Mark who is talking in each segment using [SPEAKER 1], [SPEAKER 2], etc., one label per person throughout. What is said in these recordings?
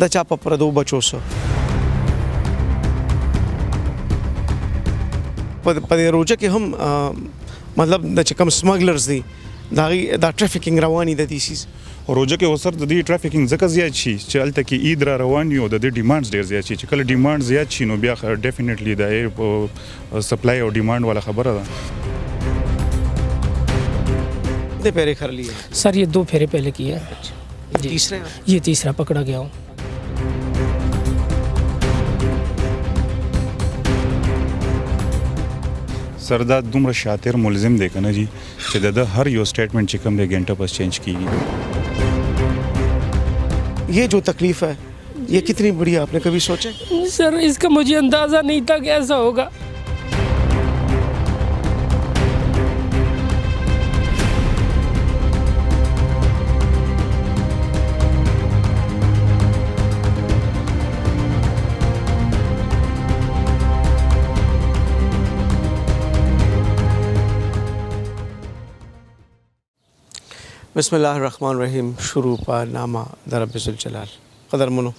[SPEAKER 1] د چا په پردو بچو سره په دې روجه کې هم مطلب د چې کوم سمګلرز دي دا ټرافیکینګ رواني د دې سیز
[SPEAKER 2] روجه کې وسر د دې ټرافیکینګ ځکه زیات شي چې هلته کې عید را روان وي او د دې ډیمانډز ډېر زیات شي چې کله ډیمانډ زیات شي نو بیا ډیفینیټلی د سپلای او ډیمانډ والا خبره ده.
[SPEAKER 1] کتنے پھیرے کر لیے
[SPEAKER 3] سر؟ یہ 2 پھیرے پہلے کیے ہیں.
[SPEAKER 1] تیسرے
[SPEAKER 3] یہ تیسرا پکڑا گیا ہوں.
[SPEAKER 2] سر دا دومره شاطر ملزم دی کنه جی چې د هر یو سټیټمنټ چې کوم دی ګنټه پس چینج کیږي.
[SPEAKER 1] یہ جو تکلیف ہے یہ کتنی بڑی ہے آپ نے کبھی سوچا؟
[SPEAKER 3] سر اس کا مجھے اندازہ نہیں تھا کہ ایسا ہوگا.
[SPEAKER 1] بسم اللہ الرحمن الرحیم. شروع پا نامہ در رب ذوالجلال. قدر منو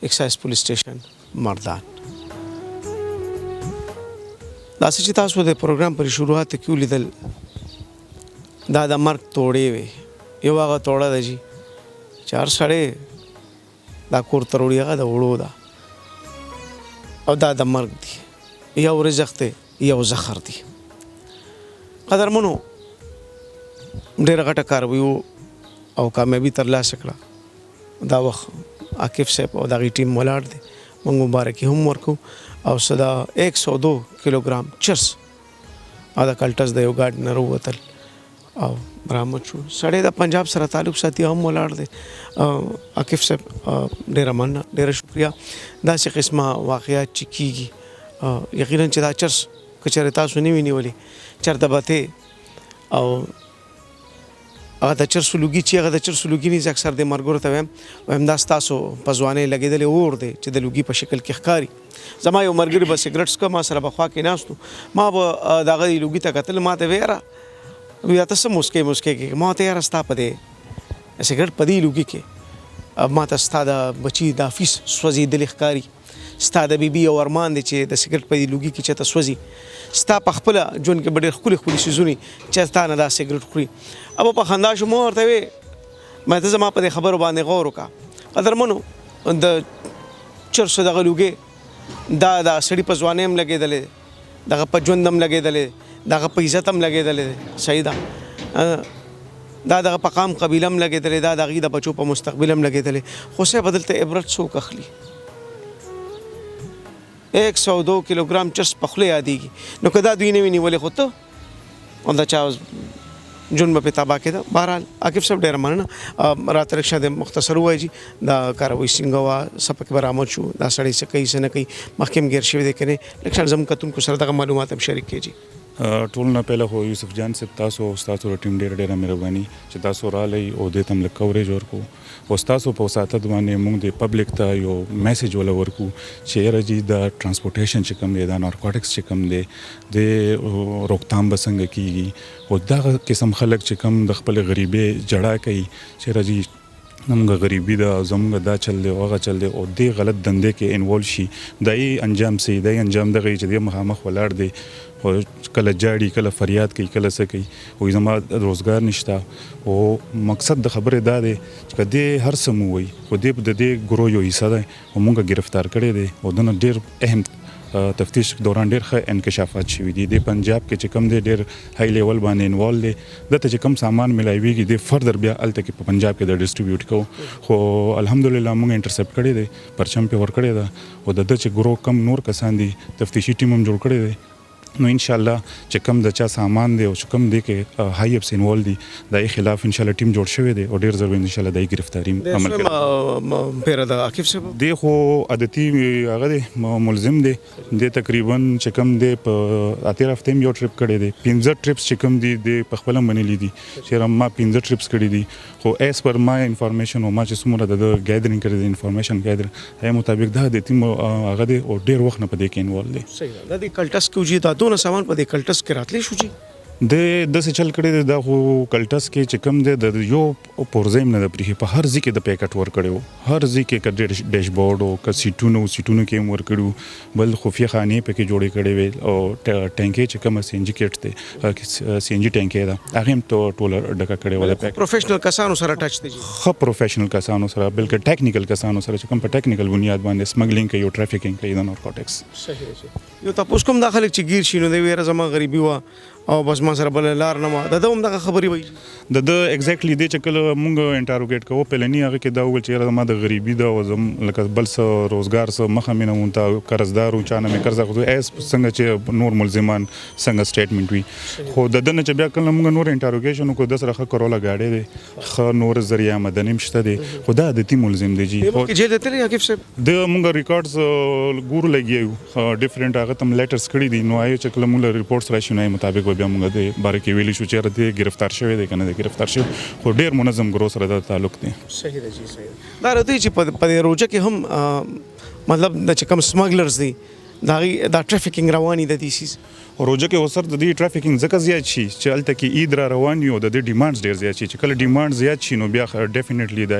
[SPEAKER 1] ایکسائز پولیس سٹیشن مردان. داسې چې تاسو د پروګرام پر شروعات کې ولیدل دا د مرګ توړې وي. یو هغه توړه ده جی چې هر سړی دا کور ته وړي هغه د وړو ده او دا د مرګ دی. یو رزق دی یو زخر دی. قدر منو ډېره غټه کاروي او کامیابي ترلاسه کړه. دا وخت عاقف صاحب او د هغې ټیم ولاړ دی. موږ مبارکي هم ورکو او صدا 102 کیلوګرام چرس دا کلټس د یو ګاډي نه راووتل او برآمد شو. سړی د پنجاب سره تعلق ساتي هم ولاړ دی. عاقف صاحب ډېره مننه، ډېره شکریه. داسې قسمه واقعات چې کېږي یقینا چې دا چرس که چېرې تاسو نه وي نیولې چېرته به ته او هغه د چرسو لوګي چې هغه د چرسو لوګي نه اکثر د مرګورو ته وایم دا ستاسو په ځوانۍ لګېدلې اور دی چې د لوګي په شکل کې ښکاري. زما یو ملګري به سګرټ څکه ما سره به خوا کې ناست و. ما به د هغه لوګي ته کتل ما ته ویې یاره بیا ته څه مسکۍ کېږي. ما ورته یاره ستا په دې سګرټ په دې لوګي کې ما ته ستا د بچي دا فیس سوځېدلې ښکاري. ستا د بیبي یو ارمان دی چې د سګرټ په دې لوګي کې چېرته سوځي. ستا په خپله ژوند کې به ډېر ښکلي ښکلي څیزونه چې تا نه دا سګرټ خوري. ابا په خندا شو. ما ورته وې ما ته زما په دې خبرو باندې غور وکړه. قدرمنو د چرسو دغه لوګې دا د سړي په ځوانۍ هم لګېدلې دی، دغه په ژوند هم لګېدلې دی، دغه په عزت هم لګېدلې دی. صحیح ده. دا دغه په قام قبیله هم لګېدلې، دا د هغې د بچو په مستقبل هم لګېدلې. خو صاحب دلته عبرت څوک اخلي؟ 102 کیلوګرام چرس په خوله یادېږي. نو که دا دوی نه وي نیولې خو ته او دا چا جون به پې تباه کېده. بهرحال عاقف صاحب ډېره مننه. راته رکشه د مختصر ووایي جي دا کاروي څنګه وه، څه پکې برآمد شو، دا سړی څه کوي څه نه کوي، مخکې هم ګیر شوی دی که نه. لږ شان زموږ کتونکو سره دغه معلومات هم شریک کړي جي.
[SPEAKER 2] ټول نه پهله خو یوسف جان صاحب تاسو او ستاسو ټیم ډېره مهرباني چې تاسو راغلی او دې ته هم لږ کوریج ورکړو او ستاسو په وساطت باندې موږ د پبلک ته یو میسیج ولا ورکړو چې یاره جي د ټرانسپورټیشن چې کوم دی، دا نارکوټکس چې کوم دی د روکتام به څنګه کېږي او دغه قسم خلک چې کوم د خپل غریبۍ جړا کوي چې یاره جي زموږ غریبي ده، زموږ دا چل دی او هغه چل دی او دې غلط دندې کې انوالو شي، دا یې انجام سي، دا یې انجام دغه چې دې مخامخ ولاړ دی او کله جاړي کله فریاد کوي کله څه کوي او زما روزګار نشته. او مقصد د خبرې دا دی چې که دې هر څه مو وایي خو دې د دې ګروه یو حصه دی او موږ ګرفتار کړی دی او دنه ډېر اهم تفتیش دوران ډېر ښه انکشافات شوي دي. د پنجاب کې چې کوم دی ډېر های لیول باندې انوالو دی، دته چې کوم سامان ملایویږي د فردر بیا هلته کې په پنجاب کې د ډسټریبیوټ کوو. خو الحمدلله موږ انټرسپټ کړی دی، پرچم پې ورکړی ده او د ده چې ګروه کم نور کسان دي تفتیشي ټیم هم جوړ کړی دی. نو انشاءالله چې کوم د چا سامان دی او چې کوم دی کې های اپس انوالو دي د یې خلاف انشاءالله ټیم جوړ شوی دی او ډېر ضرور انشاءالله د یې ګرفتاري عمل کوي.
[SPEAKER 1] پیره د عاقف صاحب
[SPEAKER 2] دی خو عادتي هغه دی ملزم دی، دی تقریبا چې کوم دی په اتېر هفتې هم یو ټرپ کړی دی. 15 ټرپس چې کوم دي دی په خپله منلي دي چې ما 15 ټرپس کړي دي. خو ایز پر ما انفارمیشن او ما چې څومره د ګیدرینګ کړی دی انفارمیشن ګیدر هغې مطابق دا د ټیم هغه دی او ډېر وخت نه په دې کې انوالو دی.
[SPEAKER 1] صحیح ده. د دې کلټس کې وجي دا دونه سامان په دې کلټس کې راتلی شو جي
[SPEAKER 2] د څه چل کړی دا خو کلټس کې چې کوم دی د یو پورزیم نه د پرې په هر ځای کې د پیکټ ور کړو هر ځای کې کډ ډیشبورډ او ک سیټونو کې هم ور کړو بل خفیه خانې پکې جوړې کړې وي او ټانکې چې کوم سی ان جی کټ دی سی ان جی ټانکې دا هغه هم ټول ډکه کړې ولا پیک
[SPEAKER 1] پروفیشنل کسانو سره ټچ دی
[SPEAKER 2] خو پروفیشنل کسانو سره بلکې ټیکنیکل کسانو سره چې کوم په ټیکنیکل بنیاد باندې سمګلینګ کوي او ټرافیکینګ کوي د نارکوټکس
[SPEAKER 1] صحیح یو تاسو کوم داخله چې گیر شینو دی ویره زما غریبي وا او بس ما سره بل لار نه ما د هم دغه خبري وای
[SPEAKER 2] د ایگزیکټلی دی چې کله مونږ انټروګیټ کوو پلنی هغه کې دا ویل چې ما د غریبي دا وزم لکه بل څه روزګار څه مخه مینه مونته قرضدار او چانه مې قرض غوښتو ایس څنګه چې نور ملزمان څنګه سټیټمنټ وي خو د دنه چې بیا کله مونږ نور انټروګیشن کو د سره خه کرولا گاډي دی خو نور ذریعہ مدنیم شته دی خدا د تی ملزم دی جی
[SPEAKER 1] خو کې جیل ته عاقب صاحب
[SPEAKER 2] د مونږ ریکارډز ګورو لګیو ډیفرنٹ هغه تم لیټرز کړی دي نو آیو چې کله مونږ ریپورټس راشي نو مطابق بیا مونږ د باره کې ویلی شو چې راته گرفتار شوی دی کنه گرفتار شوی خو ډیر منظم ګرو سره د تعلق دی
[SPEAKER 1] صحیح دی جی صحیح دا راته چې په روزه کې هم مطلب د چې کم سمګلرز دي دا ټرافیکینګ رواني د دې سیس
[SPEAKER 2] روزه کې وسر د دې ټرافیکینګ ځکه زیات شي چې الته کې عید را روان یو د دې ډیمانډز ډیر زیات شي چې کله ډیمانډ زیات شي نو بیا ډیفینیټلی د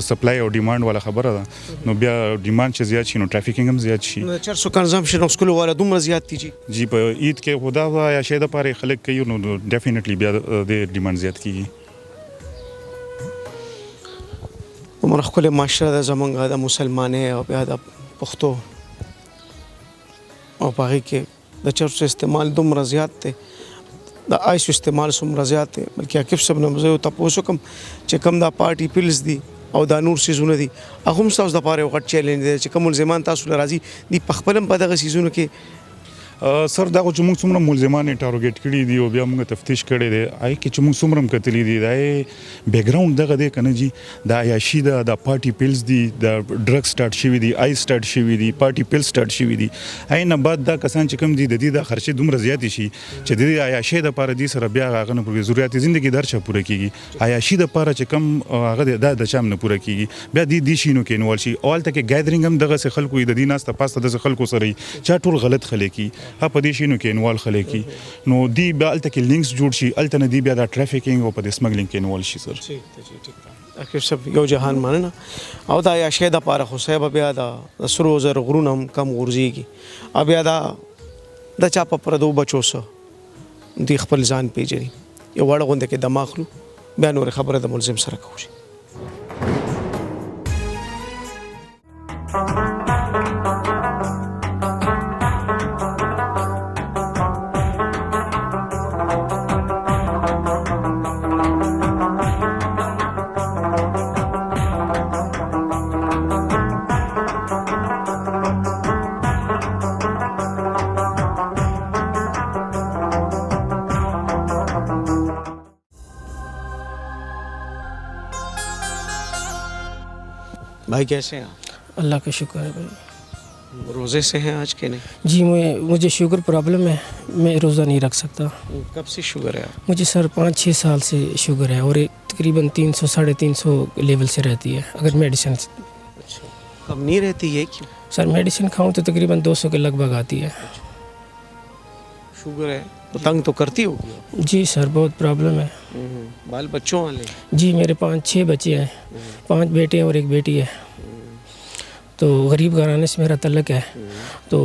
[SPEAKER 2] سپلای او ډیمانډ والا خبره ده نو بیا ډیمانډ چې زیات شي نو ټرافیکینګ هم زیات شي
[SPEAKER 1] نو چرسو کنزمپشن او سکول والا دومره زیات دي
[SPEAKER 2] جی په عید کې خدا یا شاید لپاره خلک کوي نو ډیفینیټلی بیا د ډیمانډ زیات کیږي
[SPEAKER 1] عمر خپل معاشره د زمونږ د مسلمانې او بیا د پښتو او پاره کې د چرسو استعمال دومره زیات دی د آیس استعمال څومره زیات دی بلکې عاقب صاحب نه زه تاسو کوم چې کوم دا پارټي پیلز دي او دا نور سیزونه دي هغه هم تاسو د پاره وخت چیلنج دی چې کوم ملزمان تاسو راځي دی په خپلم په دغه سیزونو کې
[SPEAKER 2] سر دا چې موږ څومره ملزمان انټروګیټ کړي دي او بیا موږ تفتیش کړي دي آی کې چې موږ څومره کتلې دي دا بیک گراوند دغه دی کنه جی دا عیاشي دا د پارټي پیلز دي د ډرګ سٹارټ شوی دي آی سٹارټ شوی دي پارټي پیل سٹارټ شوی دي آی نه بعد دا کسان چې کوم دي د دې د خرچه دومره زیات شي چې د دې عیاشي د پاره دي سره بیا هغه نه پوره ضرورت ژوندۍ درشه پوره کیږي عیاشي د پاره چې کوم هغه د شام نه پوره کیږي بیا د شینو کې نوال شي اول ته کې ګیدرینګ هم دغه څه خلکو د دې ناس ته پاسته د خلکو سره چا ټول غلط خلک ها په دې شینو کې انوال خلک نو دی بیا الته کې لینکس جوړ شي الته نه دی بیا د ټرافیکینګ او په دې سمګلینګ کې انوال شي سر
[SPEAKER 1] ټیک اخر سب یو جهان مننه او دا یا شه د پاره خو صاحب بیا د سرو زر غرونم کم غورځيږي بیا د چا په پردو بچو سره دی خپل ځان پیژني یو وړ غونډه کې دماغ لو بیا نور خبره د ملزم سره کوي بھائی کیسے ہیں
[SPEAKER 3] اللہ کا شکر ہے بھائی
[SPEAKER 1] روزے سے ہیں آج کے نہیں
[SPEAKER 3] جی مجھے شوگر پرابلم ہے میں روزہ نہیں رکھ سکتا
[SPEAKER 1] کب سے شوگر ہے
[SPEAKER 3] مجھے سر 5-6 سال سے شوگر ہے اور تقریباً 300-350 لیول سے رہتی ہے اگر میڈیسن
[SPEAKER 1] کب نہیں رہتی ہے کیوں
[SPEAKER 3] سر میڈیسن کھاؤں تو تقریباً 200 کے لگ بھگ آتی ہے
[SPEAKER 1] شوگر ہے تو تنگ تو کرتی ہوگی
[SPEAKER 3] جی سر بہت پرابلم ہے
[SPEAKER 1] بال بچوں والے
[SPEAKER 3] جی میرے 5-6 بچے ہیں 5 بیٹے ہیں اور 1 بیٹی ہے تو غریب گھرانے سے میرا تعلق ہے تو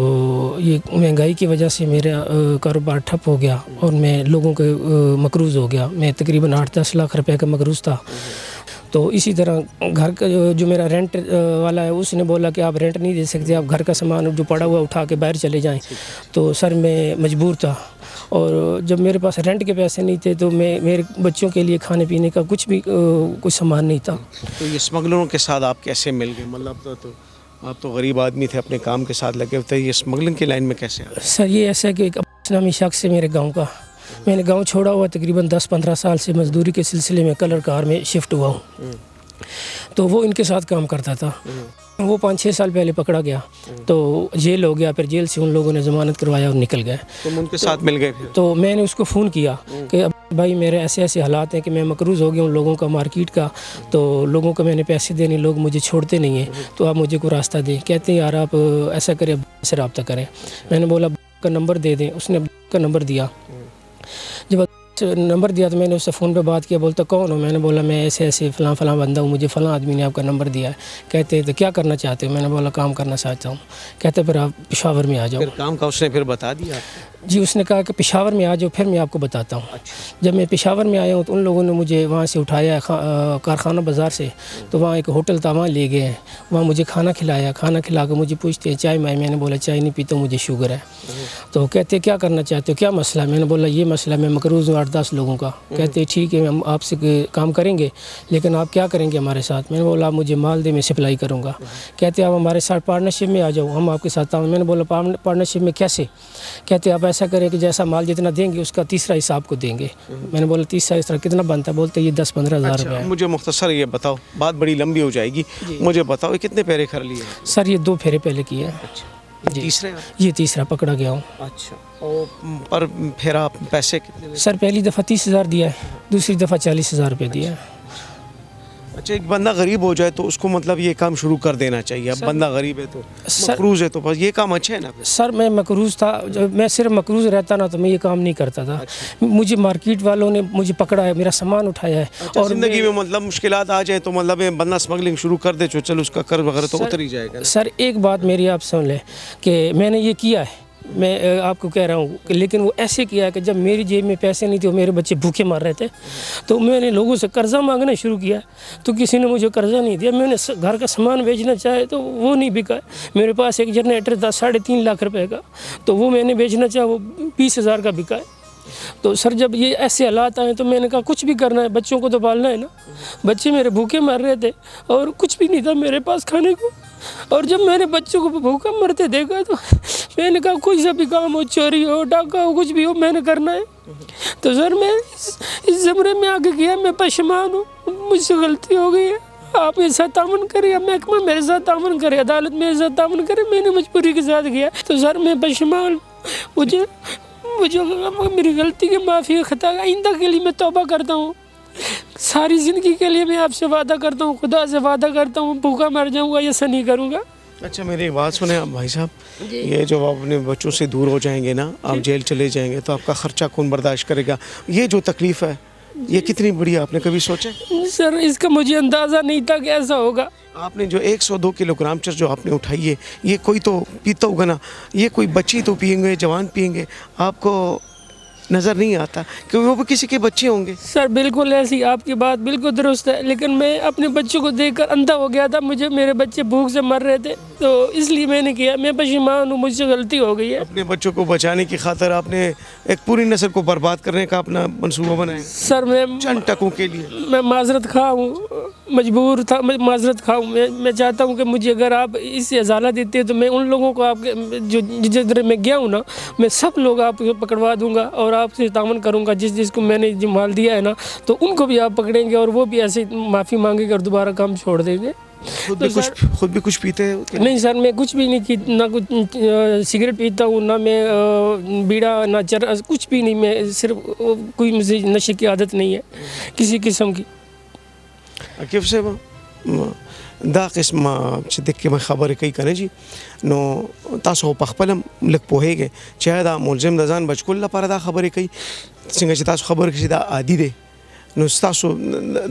[SPEAKER 3] یہ مہنگائی کی وجہ سے میرا کاروبار ٹھپ ہو گیا اور میں لوگوں کے مقروض ہو گیا میں تقریباً 8-10 لاکھ روپے کا مقروض تھا تو اسی طرح گھر کا جو میرا رینٹ والا ہے اس نے بولا کہ آپ رینٹ نہیں دے سکتے آپ گھر کا سامان جو پڑا ہوا اٹھا کے باہر چلے جائیں تو سر میں مجبور تھا اور جب میرے پاس رینٹ کے پیسے نہیں تھے تو میں میرے بچوں کے لیے کھانے پینے کا کچھ سامان نہیں تھا
[SPEAKER 1] تو یہ اسمگلروں کے ساتھ آپ کیسے مل گئے مطلب تو آپ تو غریب آدمی تھے اپنے کام کے ساتھ لگے ہوتے یہ اسمگلنگ کی لائن میں کیسے آئے
[SPEAKER 3] سر یہ ایسا ہے کہ ایک نامی شخص ہے میرے گاؤں کا میں نے گاؤں چھوڑا ہوا تقریباً 10-15 سال سے مزدوری کے سلسلے میں کلر کار میں شفٹ ہوا ہوں تو وہ ان کے ساتھ کام کرتا تھا وہ 5-6 سال پہلے پکڑا گیا تو جیل ہو گیا پھر جیل سے ان لوگوں نے ضمانت کروایا اور نکل گئے
[SPEAKER 1] تم ان کے ساتھ مل گئے پھر
[SPEAKER 3] تو میں نے اس کو فون کیا کہ اب بھائی میرے ایسے ایسے حالات ہیں کہ میں مقروض ہو گیا ہوں لوگوں کا مارکیٹ کا تو لوگوں کو میں نے پیسے دینے لوگ مجھے چھوڑتے نہیں ہیں تو آپ مجھے کوئی راستہ دیں کہتے ہیں یار آپ ایسا کریں سے رابطہ کریں میں نے بولا کا نمبر دے دیں اس نے کا نمبر دیا जब नंबर दिया तो मैंने उससे फ़ोन पे बात किया, बोलता कौन हो? मैंने बोला मैं ऐसे ऐसे फ़लाँ फ़लाँ बंदा हूँ, मुझे फ़लाँ आदमी ने आपका नंबर दिया है। कहते तो क्या करना चाहते हो? मैंने बोला काम करना चाहता हूँ। कहते फिर आप पेशावर में आ जाओ।
[SPEAKER 1] फिर काम का उसने फिर बता दिया आपको?
[SPEAKER 3] जी, उसने कहा कि पेशावर में आ जाओ, फिर मैं आपको बताता हूँ। जब मैं पेशावर में आया हूँ तो उन लोगों ने मुझे वहाँ से उठाया कारखाना बाज़ार से, तो वहाँ एक होटल था, वहाँ ले गए हैं। वहाँ मुझे खाना खिलाया, खाना खिला कर मुझे पूछते हैं चाय मैंने बोला चाय नहीं पीता, मुझे शुगर है। तो कहते क्या करना चाहते हो, क्या मसला है? मैंने बोला ये मसला, मैं मकरूज़ हूँ 8-10 लोगों का। कहते ठीक है हम आपसे काम करेंगे, लेकिन आप क्या करेंगे हमारे साथ? मैंने बोला आप मुझे माल दे, मैं सप्लाई करूँगा। कहते आप हमारे साथ पार्टनरशिप में आ जाओ, हम आपके साथ आऊँ। मैंने बोला पार्टनरशिप में कैसे? कहते आप ऐसा करें कि जैसा माल जितना देंगे उसका तीसरा हिस्सा आपको देंगे। मैंने बोला तीसरा हिस्सा कितना बनता है? बोलते ये 10-15 हज़ार रुपये है।
[SPEAKER 1] मुझे मुख्तसर ये बताओ, बात बड़ी लंबी हो जाएगी, मुझे बताओ ये कितने पैरे कर लिए?
[SPEAKER 3] सर ये 2 फेरे पहले किए हैं। जी,
[SPEAKER 1] तीसरे?
[SPEAKER 3] ये तीसरा पकड़ा गया हूँ।
[SPEAKER 1] अच्छा, और पर फिर आप पैसे कितने?
[SPEAKER 3] सर पहली दफ़ा 30,000 दिया है, दूसरी दफ़ा 40,000 रुपये दिया है।
[SPEAKER 1] अच्छा, एक बंदा गरीब हो जाए तो उसको मतलब ये काम शुरू कर देना चाहिए। अब बंदा गरीब है तो मकरूज़ है तो बस ये काम अच्छा है ना?
[SPEAKER 3] सर मैं मकरूज़ था, जब मैं सिर्फ मकरूज़ रहता ना तो मैं ये काम नहीं करता था। मुझे मार्केट वालों ने मुझे पकड़ा है, मेरा सामान उठाया है।
[SPEAKER 1] अच्छा, और ज़िंदगी में मतलब मुश्किलात आ जाए तो मतलब ये बंदा स्मगलिंग शुरू कर दे, चल उसका कर्ज वगैरह तो उतर ही जाएगा।
[SPEAKER 3] सर एक बात मेरी आप सुन लें कि मैंने ये किया है, मैं आपको कह रहा हूँ, लेकिन वो ऐसे किया है कि जब मेरी जेब में पैसे नहीं थे, मेरे बच्चे भूखे मर रहे थे, तो मैंने लोगों से कर्ज़ा मांगना शुरू किया, तो किसी ने मुझे कर्ज़ा नहीं दिया। मैंने घर का सामान बेचना चाहे तो वो नहीं बिका। मेरे पास एक जनरेटर था 3.5 लाख रुपए का, तो वो मैंने बेचना चाहा, वो 20,000 का बिका है। तो सर जब ये ऐसे हालात आए तो मैंने कहा कुछ भी करना है, बच्चों को तो पालना है ना। बच्चे मेरे भूखे मर रहे थे और कुछ भी नहीं था मेरे पास खाने को, और जब मैंने बच्चों को भूखा मरते देखा तो मैंने कहा कोई सा भी काम हो, चोरी हो, डाका हो, कुछ भी हो, मैंने करना है। तो सर मैं इस ज़मरे में आगे किया, मैं परेशान हूँ, मुझसे गलती हो गई है, आप मेरे साथ तामन करें, महकमा मेरे साथ तामन करे, अदालत मेरे साथ तामन करे, मैंने मजबूरी के साथ किया। तो सर मैं परेशान, मुझे मेरी गलती की माफ़ी खता, आइंदा के लिए मैं तौबा करता हूँ। सारी ज़िंदगी के लिए मैं आपसे वादा करता हूँ, खुदा से वादा करता हूँ, भूखा मर जाऊँगा, ऐसा नहीं करूँगा।
[SPEAKER 1] अच्छा, मेरी एक बात सुने आप भाई साहब, ये जो आप अपने बच्चों से दूर हो जाएंगे ना, आप जेल चले जाएंगे तो आपका ख़र्चा कौन बर्दाश्त करेगा? ये जो तकलीफ़ है ये कितनी बड़ी, आपने कभी सोचा?
[SPEAKER 3] सर इसका मुझे अंदाज़ा नहीं था कि ऐसा होगा।
[SPEAKER 1] आपने जो 102 किलोग्राम चर जो आपने उठाई है, ये कोई तो पीता होगा ना, ये कोई बच्ची तो पिएंगे, जवान पिएंगे, आपको नज़र नहीं आता कि वो भी किसी के बच्चे होंगे।
[SPEAKER 3] सर बिल्कुल ऐसी आपकी बात बिल्कुल दुरुस्त है, लेकिन मैं अपने बच्चों को देखकर अंधा हो गया था, मुझे मेरे बच्चे भूख से मर रहे थे, तो इसलिए मैंने किया। मैं परेशान हूँ, मुझसे गलती हो गई है।
[SPEAKER 1] अपने बच्चों को बचाने की खातिर आपने एक पूरी नस्ल को बर्बाद करने का अपना मंसूबा बनाया।
[SPEAKER 3] सर मैं
[SPEAKER 1] चंद टकों के लिए
[SPEAKER 3] मैं माजरत खा हूँ, मजबूर था, मैं माजरत खा हूँ। मैं चाहता हूँ कि मुझे अगर आप इससे अजाला देते तो मैं उन लोगों को आपके जो जिधर मैं गया हूँ ना, मैं सब लोग आपको पकड़वा दूँगा और आपसे तामन करूँगा। जिसको मैंने जो माल दिया है ना, तो उनको भी आप पकड़ेंगे और वो भी ऐसे माफ़ी मांगेंगे और दोबारा काम छोड़ देंगे।
[SPEAKER 1] खुद भी कुछ पीते हैं?
[SPEAKER 3] नहीं सर, मैं कुछ भी नहीं, ना कुछ सिगरेट पीता हूँ, ना मैं बीड़ा, ना चरस, कुछ भी नहीं। मैं सिर्फ कोई मुझे नशे की आदत नहीं है किसी किस्म की।
[SPEAKER 1] आकिब साहब, دا قسمه چې د کومه خبرې کوي کنه جی، نو تاسو په خپل لک پوهیږئ چې دا ملزم د ځان بچکول لپاره دا خبرې کوي، څنګه چې تاسو خبر کړئ دا عادي دی، نو تاسو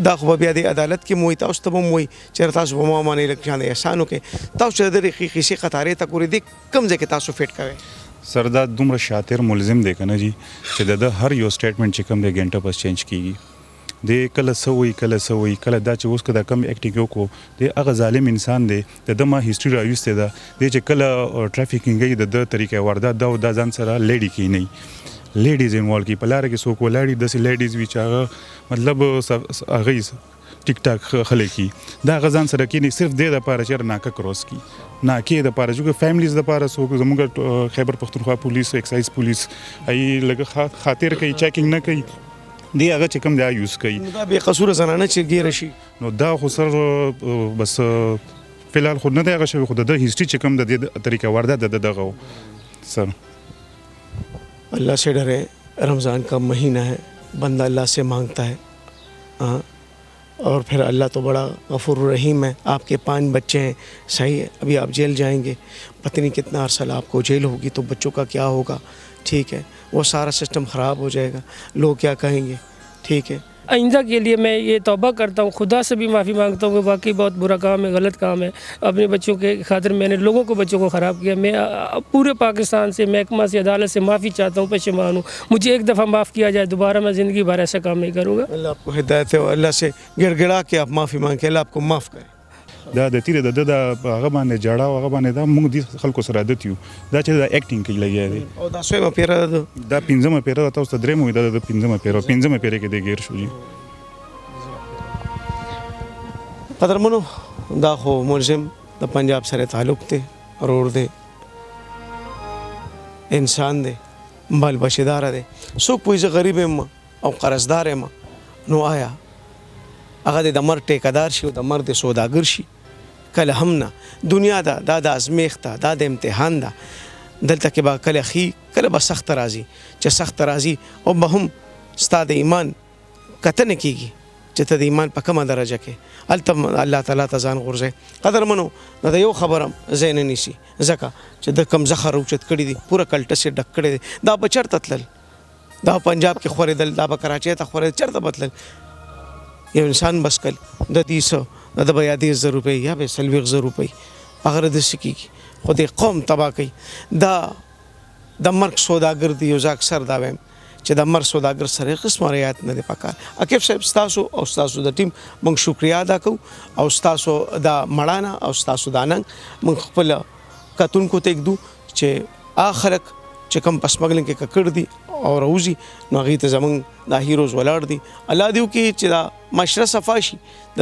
[SPEAKER 1] دا خو بیا د عدالت کې موي، تاسو ته هم موي چې تاسو په ما باندې لک شان احسان وکړي، تاسو د خیخي قطارې ته کورې دي کم ځای کې تاسو فټ کوي.
[SPEAKER 2] سر دا دومره شاطر ملزم دی کنه جی چې د هر یو سټیټمنټ چې کوم دی ګنټه پس چینج کیږي، د کله سوي کله دا چې اوس کدا کم اکټینګ وکړو د هغه ظالم انسان دی د ما هیستوري راوسته ده د چې کله ټرافیکینګ د طریقې واردات دا د ځان سره لیډي کی نه لیډیز انوالو کی په لار کې سو کو لاړي د لیډیز وی چې مطلب هغه ټیک ټاک خلک کی دا غزان سره کې نه صرف د لپاره چې ناکه کروس کی نه کې د لپاره چې فیملیز د لپاره سو زموږ خیبر پختونخوا پولیس ایکسایز پولیس ای لګه خاطر کوي چیکینګ نه کوي دی هغه چې کوم دا یوز کوي،
[SPEAKER 1] دا به قصور زنانه چې ګیر شي،
[SPEAKER 2] نو دا خو سر بس فلحال خود نه دی هغه شوی، خود د هیستوري چې کوم د دې طریقه واردات دغه سر.
[SPEAKER 1] اللہ سے ڈرے، رمضان کا مہینہ ہے، بندہ اللہ سے مانگتا ہے، ہاں اور پھر اللہ تو بڑا غفور الرحیم ہے. آپ کے 5 بچے ہیں, صحیح ہے, ابھی آپ جیل جائیں گے, پتہ نہیں کتنا عرصہ آپ کو جیل ہوگی, تو بچوں کا کیا ہوگا, ٹھیک ہے, وہ سارا سسٹم خراب ہو جائے گا, لوگ کیا کہیں گے, ٹھیک ہے.
[SPEAKER 3] آئندہ کے لیے میں یہ توبہ کرتا ہوں, خدا سے بھی معافی مانگتا ہوں کہ واقعی بہت برا کام ہے, غلط کام ہے. اپنے بچوں کے خاطر میں نے لوگوں کو بچوں کو خراب کیا. میں پورے پاکستان سے, محکمہ سے, عدالت سے معافی چاہتا ہوں, پشیمان ہوں. مجھے ایک دفعہ معاف کیا جائے, دوبارہ میں زندگی بھر ایسا کام نہیں کروں گا.
[SPEAKER 1] اللہ آپ کو ہدایت ہے, اور اللہ سے گڑ گڑا کے آپ معافی مانگ کے اللہ آپ کو معاف کرے.
[SPEAKER 2] دا د تیره د هغه باندې جړه او هغه باندې دا موږ د خلکو سره عادت یو دا چې دا اکټینګ کوي لګیا دی
[SPEAKER 1] او دا سویمه پیره ده,
[SPEAKER 2] دا 15مه پیره تاسو ته درې مو دا د 15مه پیره کې دی غیر شو جی.
[SPEAKER 1] قدرمنو, دا خو ملزم د پنجاب سره تعلق دی, رور دی, انسان دی, بال بچیدار دی. څوک پوهېږي غریب یم او قرضدار یم, نو آیا هغه د مرګ ټیکهدار شي او د مرګ د سوداګر شي؟ کله هم نه. دنیا ده, دا د ازمیښت ده, دا د امتحان ده. دلته کې به کله ښي کله به سخت راځي. چې سخت راځي او به هم ستا د ایمان کتنه کېږي چې ته د ایمان په کومه درجه کې, هلته الله تعالی ته ځان غورځوي. قدرمنو, د یو خبره ځای نه نیسي, ځکه چې د کم زخر اوچت کړي دي, پوره کلټس یې ډک کړی دی. دا به چېرته تلل, دا پنجاب کې خورېدل, دا به کراچۍ ته خورېدل, چېرته به تلل؟ یو انسان بس کل د دې څه د به یا 10,000 روپۍ یا به 40,000 روپۍ هغه داسې کېږي, خو د قوم تباه کوي. دا د مرګ سوداګر دی. یو زه اکثر دا وایم چې د مرګ سوداګر سره هېڅ قسمه رعایت نه دی پکار. عقیب صاحب, ستاسو او ستاسو د ټیم موږ شکریا ادا کوو, او ستاسو دا مړانه او ستاسو دا ننګ موږ خپل کتونکو ته ږدو چې هغه خلک چې کوم په سمګلینګ کې ککړ دي او راوځي, نو هغوی ته زموږ دا هیروز ولاړ دي. الله دې وکړي چې دا معاشره صفا شي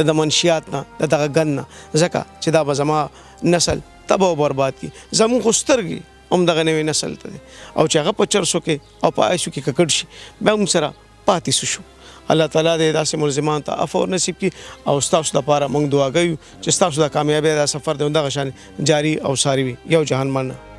[SPEAKER 1] د منشیات نه, د دغه ګند نه, ځکه چې دا به زما نسل تباه او برباد کړي. زموږ خو سترګې هم دغه نوی نسل ته دی, او چې هغه په چرسو کې او په آیسو کې ککړ شي, بیا موږ سره پاتې شو. الله تعالی دې داسې ملزمان ته عفو نصیب کړي, او ستاسو لپاره موږ دعا کوو چې ستاسو د کامیابۍ دا سفر دی دغه شان جاري او ساري وي. یو جهان مننه.